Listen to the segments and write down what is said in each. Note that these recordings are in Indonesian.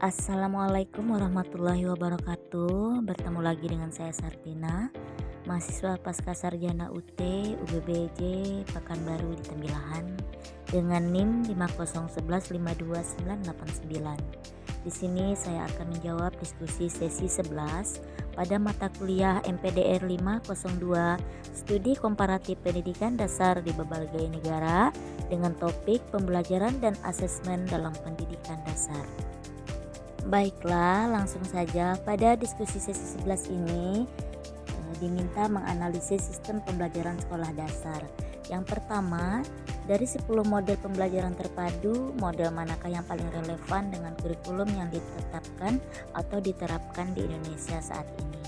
Assalamualaikum warahmatullahi wabarakatuh. Bertemu lagi dengan saya Sartina, mahasiswa Pascasarjana UT UBBJ Pekanbaru di Tembilahan dengan NIM 501152989. Di sini saya akan menjawab diskusi sesi 11 pada mata kuliah MPDR 502 Studi Komparatif Pendidikan Dasar di berbagai negara dengan topik pembelajaran dan asesmen dalam pendidikan dasar. Baiklah, langsung saja pada diskusi sesi 11 ini diminta menganalisis sistem pembelajaran sekolah dasar. Yang pertama, dari 10 model pembelajaran terpadu, model manakah yang paling relevan dengan kurikulum yang ditetapkan atau diterapkan di Indonesia saat ini?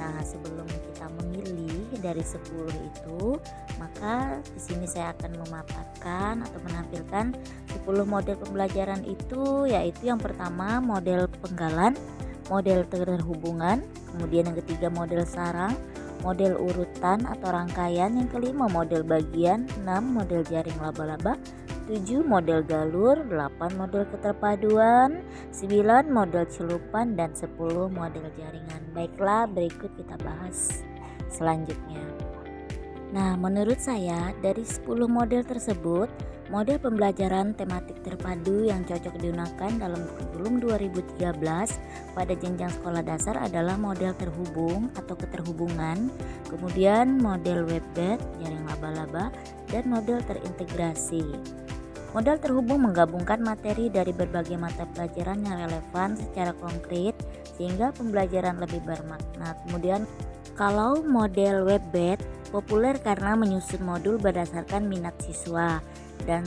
Nah, sebelum kita memilih dari 10 itu, maka di sini saya akan memaparkan atau menampilkan 10 model pembelajaran itu, yaitu yang pertama model penggalan, model terhubungan, kemudian yang ketiga model sarang, model urutan atau rangkaian, yang kelima model bagian, 6 model jaring laba-laba, 7 model galur, 8 model keterpaduan, 9 model celupan, dan 10 model jaringan. Baiklah, berikut kita bahas selanjutnya. Nah, menurut saya dari 10 model tersebut, model pembelajaran tematik terpadu yang cocok digunakan dalam kurikulum 2013 pada jenjang sekolah dasar adalah model terhubung atau keterhubungan, kemudian model web-based, jaring laba-laba, dan model terintegrasi. Model terhubung menggabungkan materi dari berbagai mata pelajaran yang relevan secara konkret sehingga pembelajaran lebih bermakna. Kemudian kalau model web-based populer karena menyusun modul berdasarkan minat siswa dan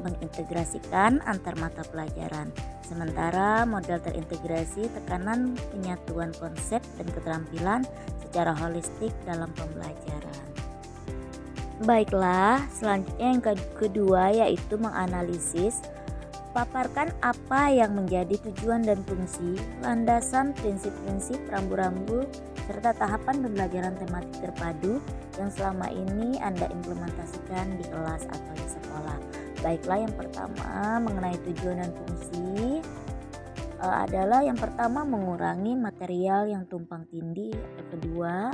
mengintegrasikan antar mata pelajaran. Sementara model terintegrasi tekanan penyatuan konsep dan keterampilan secara holistik dalam pembelajaran. Baiklah, selanjutnya yang kedua yaitu menganalisis, paparkan apa yang menjadi tujuan dan fungsi, landasan prinsip-prinsip, rambu-rambu, serta tahapan pembelajaran tematik terpadu yang selama ini Anda implementasikan di kelas atau di sekolah. Baiklah, yang pertama mengenai tujuan dan fungsi adalah yang pertama mengurangi material yang tumpang tindih. Yang kedua,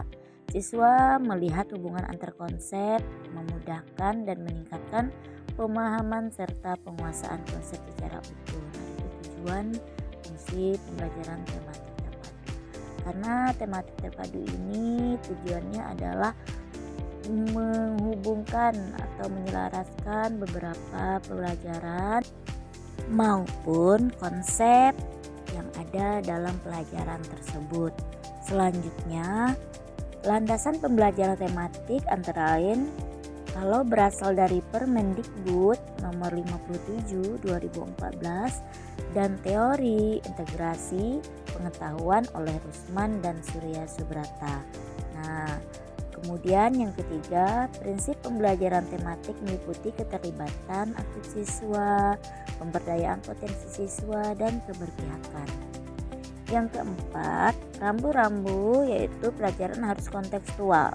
siswa melihat hubungan antar konsep, memudahkan dan meningkatkan pemahaman serta penguasaan konsep secara utuh. Nah, itu tujuan fungsi pembelajaran tematik terpadu. Karena tematik terpadu ini tujuannya adalah menghubungkan atau menyelaraskan beberapa pelajaran maupun konsep yang ada dalam pelajaran tersebut. Selanjutnya, landasan pembelajaran tematik antara lain kalau berasal dari Permendikbud nomor 57 2014 dan teori integrasi pengetahuan oleh Rusman dan Surya Subrata. Nah, kemudian yang ketiga, prinsip pembelajaran tematik meliputi keterlibatan aktif siswa, pemberdayaan potensi siswa, dan keberpihakan. Yang keempat, rambu-rambu yaitu pelajaran harus kontekstual,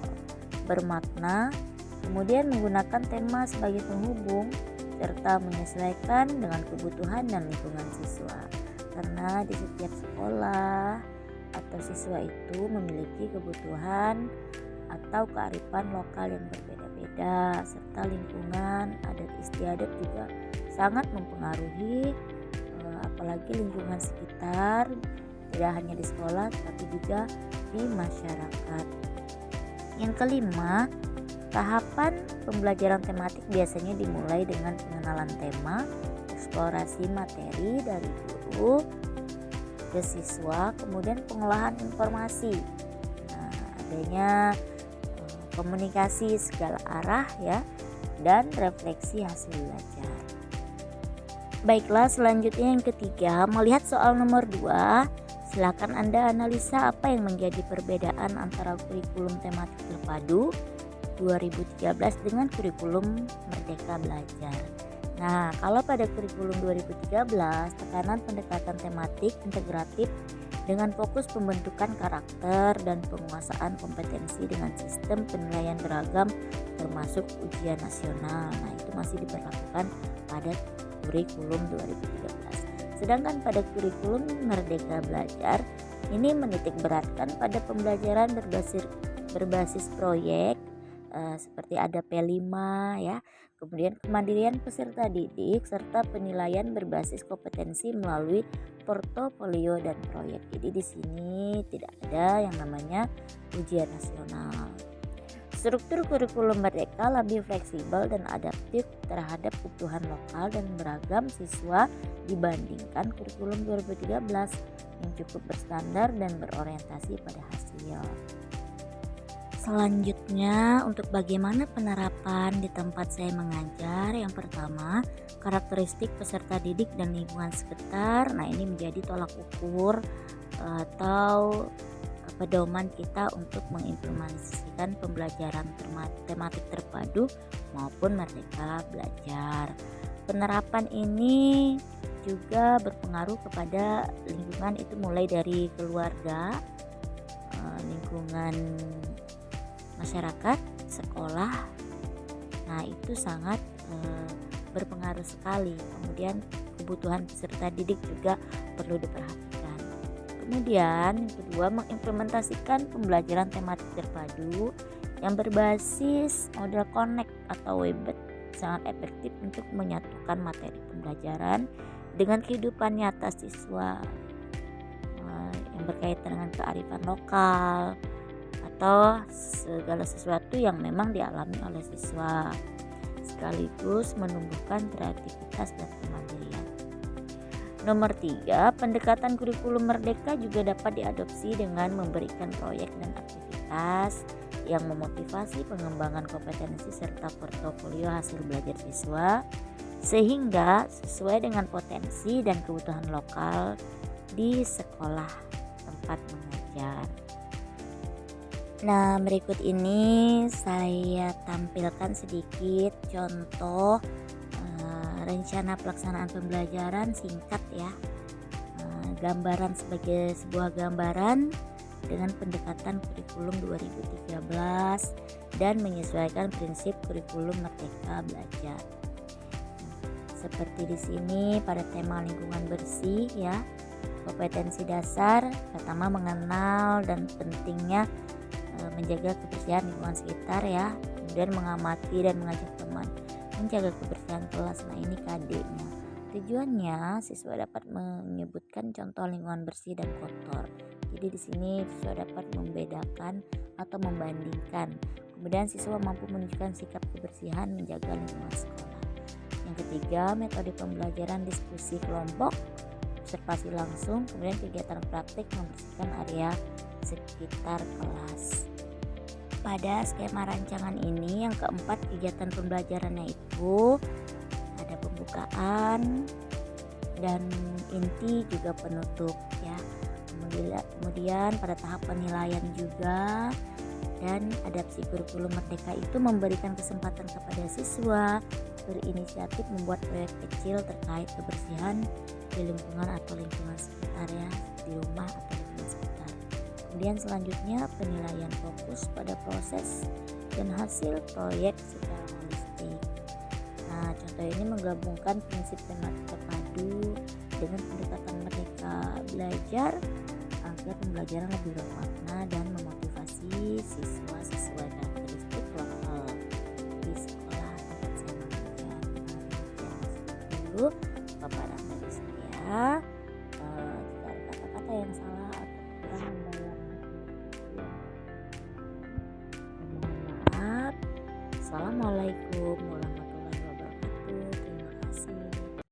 bermakna, kemudian menggunakan tema sebagai penghubung, serta menyesuaikan dengan kebutuhan dan lingkungan siswa. Karena di setiap sekolah atau siswa itu memiliki kebutuhan atau kearifan lokal yang berbeda-beda, serta lingkungan adat istiadat juga sangat mempengaruhi, apalagi lingkungan sekitar, tidak hanya di sekolah tapi juga di masyarakat. Yang kelima, tahapan pembelajaran tematik biasanya dimulai dengan pengenalan tema, eksplorasi materi dari guru ke siswa, kemudian pengolahan informasi. Nah, adanya komunikasi segala arah ya, dan refleksi hasil belajar. Baiklah, selanjutnya yang ketiga, melihat soal nomor 2, silakan Anda analisa apa yang menjadi perbedaan antara kurikulum tematik terpadu 2013 dengan kurikulum Merdeka Belajar. Nah, kalau pada kurikulum 2013, tekanan pendekatan tematik integratif dengan fokus pembentukan karakter dan penguasaan kompetensi dengan sistem penilaian beragam termasuk ujian nasional. Nah, itu masih diberlakukan pada kurikulum 2013. Sedangkan pada kurikulum Merdeka Belajar ini menitik beratkan pada pembelajaran berbasis proyek, seperti ada P5 ya, kemudian kemandirian peserta didik serta penilaian berbasis kompetensi melalui portofolio dan proyek. Jadi di sini tidak ada yang namanya ujian nasional. Struktur kurikulum Merdeka lebih fleksibel dan adaptif terhadap kebutuhan lokal dan beragam siswa dibandingkan kurikulum 2013 yang cukup berstandar dan berorientasi pada hasil. Selanjutnya, untuk bagaimana penerapan di tempat saya mengajar, yang pertama, karakteristik peserta didik dan lingkungan sekitar. Nah, ini menjadi tolak ukur atau pedoman kita untuk mengimplementasikan pembelajaran tematik terpadu maupun Merdeka Belajar. Penerapan ini juga berpengaruh kepada lingkungan, itu mulai dari keluarga, lingkungan masyarakat, sekolah. Nah, itu sangat berpengaruh sekali. Kemudian kebutuhan peserta didik juga perlu diperhatikan. Kemudian yang kedua, mengimplementasikan pembelajaran tematik terpadu yang berbasis model connect atau Webet sangat efektif untuk menyatukan materi pembelajaran dengan kehidupan nyata siswa yang berkaitan dengan kearifan lokal atau segala sesuatu yang memang dialami oleh siswa, sekaligus menumbuhkan kreativitas dan kemandirian. Nomor 3, pendekatan kurikulum Merdeka juga dapat diadopsi dengan memberikan proyek dan aktivitas yang memotivasi pengembangan kompetensi serta portofolio hasil belajar siswa sehingga sesuai dengan potensi dan kebutuhan lokal di sekolah tempat mengajar. Nah, berikut ini saya tampilkan sedikit contoh rencana pelaksanaan pembelajaran singkat ya. Gambaran sebagai sebuah gambaran dengan pendekatan kurikulum 2013 dan menyesuaikan prinsip kurikulum Merdeka Belajar. Seperti di sini pada tema lingkungan bersih ya. Kompetensi dasar pertama mengenal dan pentingnya menjaga kebersihan lingkungan sekitar ya, kemudian mengamati dan mengajak teman menjaga kebersihan kelas. Nah, ini KD-nya. Tujuannya siswa dapat menyebutkan contoh lingkungan bersih dan kotor. Jadi di sini siswa dapat membedakan atau membandingkan. Kemudian siswa mampu menunjukkan sikap kebersihan menjaga lingkungan sekolah. Yang ketiga, metode pembelajaran diskusi kelompok, observasi langsung, kemudian kegiatan praktik membersihkan area sekitar kelas. Pada skema rancangan ini yang keempat, kegiatan pembelajarannya itu ada pembukaan dan inti juga penutup ya. Kemudian pada tahap penilaian juga, dan adaptasi kurikulum Merdeka itu memberikan kesempatan kepada siswa berinisiatif membuat proyek kecil terkait kebersihan di lingkungan atau lingkungan sekitar ya, di rumah atau lingkungan sekitar. Kemudian selanjutnya penilaian fokus pada proses dan hasil proyek secara holistik. Nah, contoh ini menggabungkan prinsip tematik terpadu dengan pendekatan Merdeka Belajar agar pembelajaran lebih bermakna dan memotivasi siswa sesuai karakteristik lokal di sekolah tempat saya mengajar. Dulu paparan dari saya. Jika ada kata-kata yang salah atau kurang dalam mohon maaf. Assalamualaikum warahmatullahi wabarakatuh.